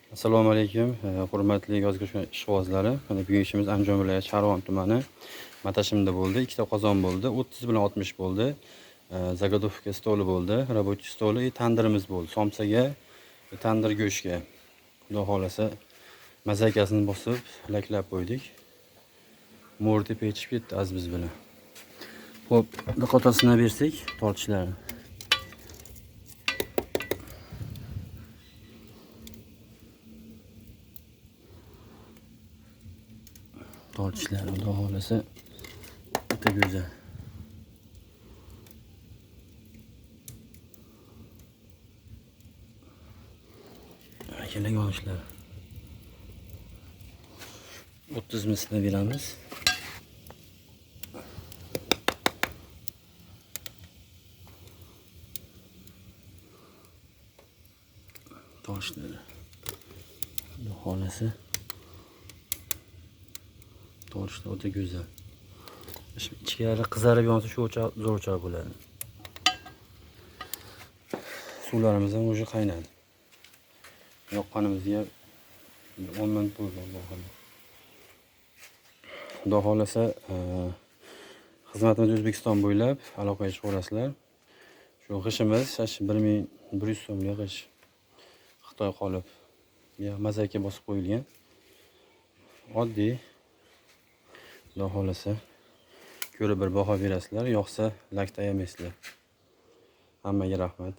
Assalomu alaykum, hurmatli yozgi ishqibozlari. Mana bugungi ishimiz Andijon viloyati Sharg'on tumani Matashimda bo'ldi. Ikkita qozon bo'ldi. 30 bilan 60 bo'ldi. Zagodovka stoli bo'ldi, rabochiy stoli, tandirimiz bo'ldi. Somsaga, tandir go'shtga. Xudo xolasa mazakasini bosib, laklab qo'ydik. Mo'rti pechib ketdi az biz bilan. Xo'p, diqqatasini bersak, tortishlarni. Tortishlarni xudo xolasa o'ta go'zal. Keling olishlar. 30 misli beramiz. Tortishlar. Xudo xolasa tortishlar o'ta go'zal. Ichkari qizarib yonsa shu zo'rcha bo'ladi. Suvlarimiz ham o'sha qaynadi. Yoqqanimizga 10 minut bo'ldi. Xudo xolasa xizmatimiz O'zbekiston bo'ylab aloqaga chiqib olasizlar. Shu g'ishimiz 1100 so'mga g'ish. Xitoy qolib. Ya mazaka bosib qo'yilgan. Oddiy. Xudo xolasa ko'rib bir baho berasizlar, yo'qsa lakta yemaysizlar. Hammaga rahmat.